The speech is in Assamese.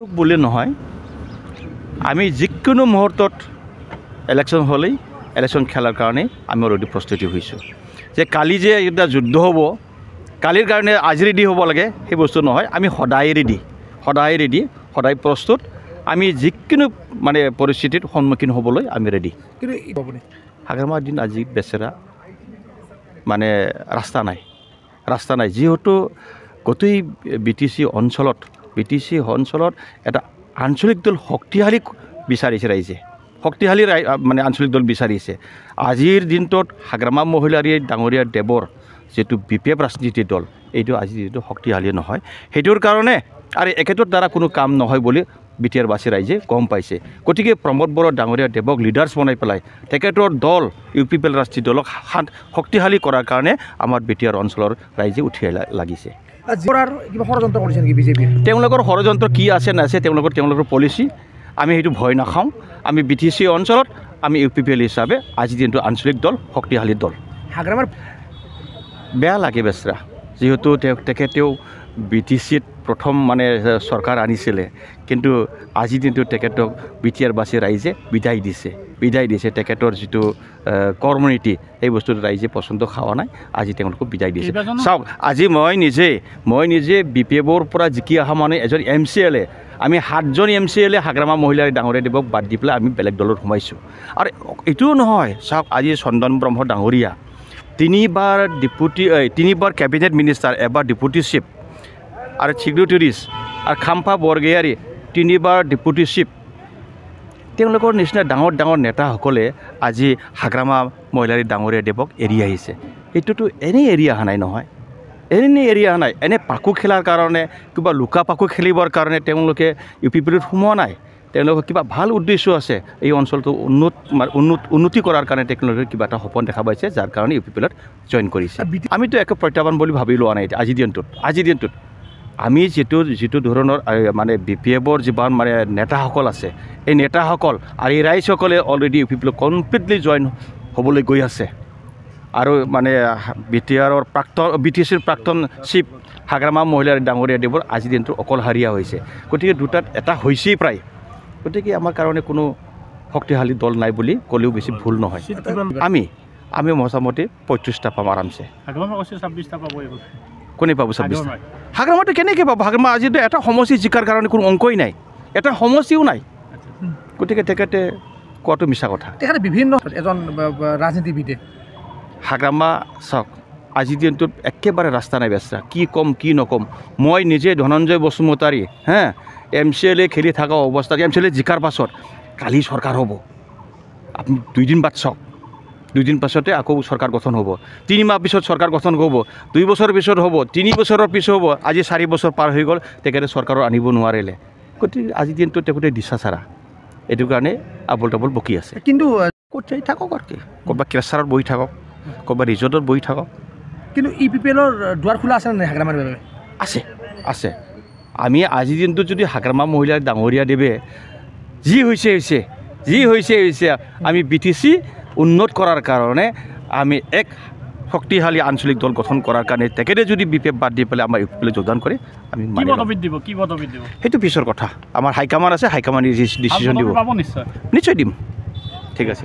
বলে নহয় আমি যিকোনো মুহূর্তত ইলেকশন হলেই ইলেকশন খেলার কারণে আমি অলরেডি প্রস্তুতি হয়েছো যে কালি যে এটা যুদ্ধ হব কালির কারণে আজ রেডি হব লাগে সেই বস্তু নহয় আমি সদায় রেডি সদায় প্রস্তুত আমি যিকোনো মানে পরিস্থিতির সম্মুখীন হবলৈ আমি রেডি কিন্তু হাগ্ৰামাৰ দিন আজি বেচেৰা মানে ৰাস্তা নাই যেহেতু গোটেই বিটিচি অঞ্চলত এটা আঞ্চলিক দল শক্তিশালী বিচাৰিছে ৰাইজে শক্তিশালী মানে আঞ্চলিক দল বিচাৰিছে আজিৰ দিনটোত হাগ্ৰামা মহিলাৰী ডাঙৰীয়া দেৱৰ যেটো বিপিএফ ৰাজনীতি দল এইটো আজি যেটো শক্তিশালী নহয় সেইটোৰ কাৰণে আৰু একেটোৰ দ্বাৰা কোনো কাম নহয় বুলি বিটিআৰ বাসী ৰাইজে গম পাইছে গতিকে প্ৰমোদ বড়ো ডাঙৰীয়া দেৱক লিডাৰ্ছ বনাই পেলাই তেখেতৰ দল ইউপিপিএল ৰাষ্ট্ৰীয় দলক শক্তিশালী কৰাৰ কাৰণে আমাৰ বিটিআৰ অঞ্চলৰ ৰাইজে উঠি লাগিছে ষড়যন্ত্ৰ কৰিছে নেকি বিজেপি তেওঁলোকৰ ষড়যন্ত্ৰ কি আছে নাছে তেওঁলোকৰ পলিচি আমি সেইটো ভয় নাখাওঁ আমি বিটিচি অঞ্চলত আমি ইউপিপিএল হিচাপে আজি দিনটো আঞ্চলিক দল শক্তিশালী দল হাগ্ৰামাৰ বেয়া লাগে বেচৰা যেহেতু তেখেতেও বিটিচিত প্ৰথম মানে চৰকাৰ আনিছিলে কিন্তু আজি দিনটো তেখেতক বিটিআৰ বাসী ৰাইজে বিদায় দিছে তেখেতৰ যিটো কৰ্মনীতি এই বস্তুটো ৰাইজে পচন্দ খোৱা নাই আজি তেওঁলোকক বিদায় দিছে চাওক আজি মই নিজে বিপিএফৰ পৰা জিকি অহা মানে এজন MCLA আমি 7জন MCLA হাগ্ৰামা মহিলাৰ ডাঙৰীয়া দেৱক বাদ দি পেলাই আমি বেলেগ দলত সোমাইছোঁ আৰু এইটোও নহয় চাওক আজি চন্দন ব্ৰহ্ম ডাঙৰীয়া তিনিবাৰ কেবিনেট মিনিষ্টাৰ এবাৰ ডেপুটি চিফ আৰু ছিক্ৰেটাৰিছ আৰু খাম্পা বৰগয়াৰী 3বাৰ ডেপুটি চিফ তেওঁলোকৰ নিচিনা ডাঙৰ নেতাসকলে আজি হাগ্ৰামা মহিলাৰী ডাঙৰীয়া দেৱক এৰি আহিছে এইটোতো এনেই এৰি অহা নাই নহয় এনে পাকু খেলাৰ কাৰণে কিবা লুকা পাকু খেলিবৰ কাৰণে তেওঁলোকে ইউপিপিএলত সোমোৱা নাই তেওঁলোকৰ কিবা ভাল উদ্দেশ্য আছে এই অঞ্চলটো উন্নতি কৰাৰ কাৰণে তেওঁলোকে কিবা এটা সপোন দেখা পাইছে যাৰ কাৰণে ইউপিপিএলত জইন কৰিছে আমিতো একো প্ৰত্যাহ্বান বুলি ভাবি লোৱা নাই আজিৰ দিনটোত আমি যিটো ধৰণৰ মানে বিপিএফৰ যিমান মানে নেতাসকল আছে এই নেতাসকল আৰু এই ৰাইজসকলে অলৰেডি ইউপিপিএলত কমপ্লিটলি জইন হ'বলৈ গৈ আছে আৰু মানে বিটিচিৰ প্ৰাক্তন চিফ হাগ্ৰামা মহিলাৰ ডাঙৰীয়া দেৱৰ আজিৰ দিনটো অকলশৰীয়া হৈছে গতিকে দুটাত এটা হৈছেই প্ৰায় গতিকে আমাৰ কাৰণে কোনো শক্তিশালী দল নাই বুলি ক'লেও বেছি ভুল নহয় আমি মোটামুটি 35টা পাম আৰামছে কোনে পাব 26টা হাগ্ৰামাটো কেনেকৈ পাব হাগ্ৰামা আজিতো এটা সমষ্টি জিকাৰ কাৰণে কোনো অংকই নাই এটা সমষ্টিও নাই গতিকে তেখেতে কোৱাটো মিছা কথা তেখেতে বিভিন্ন এজন ৰাজনীতিবিদে হাগ্ৰামা চাওক আজিৰ দিনটোত একেবাৰে ৰাস্তা নাই বেচৰা কি ক'ম কি নক'ম মই নিজে ধনঞ্জয় বসুমতাৰী MCLA খেলি থকা অৱস্থাত MCLA জিকাৰ পাছত কালি চৰকাৰ হ'ব আপুনি 2 দিন বাদ চাওক 2 দিন পাছতে আকৌ চৰকাৰ গঠন হ'ব 3 মাহ পিছত চৰকাৰ গঠন হ'ব 2 বছৰ পিছত হ'ব 3 বছৰৰ পিছত হ'ব আজি 4 বছৰ পাৰ হৈ গ'ল তেখেতে চৰকাৰৰ আনিব নোৱাৰিলে গতিকে আজিৰ দিনটো তেখেতে দিছা চাৰা এইটো কাৰণে আবল তাবল বকি আছে কিন্তু ক'ত যাই থাকক আৰু কি ক'ৰবাত ক্ৰেচাৰত বহি থাকক ক'ৰবাত ৰিজৰ্টত বহি থাকক কিন্তু ইউপিপিএলৰ দুৱাৰ খোলা আছে নাই হাগ্ৰামাৰ বাবে আছে আমি আজিৰ দিনটোত যদি হাগ্ৰামা মহিলাৰ ডাঙৰীয়া দেৱে যি হৈছে আমি বিটিচি উন্নত কৰাৰ কাৰণে আমি এক শক্তিশালী আঞ্চলিক দল গঠন কৰাৰ কাৰণে তেখেতে যদি বিপিএফ বাদ দি পেলাই আমাৰ ইউপিপিএলত যোগদান কৰে আমি সেইটো পিছৰ কথা আমাৰ হাইকমাণ্ড আছে হাইকমাণ্ডে ডিচিশ্যন দিব নিশ্চয় দিম ঠিক আছে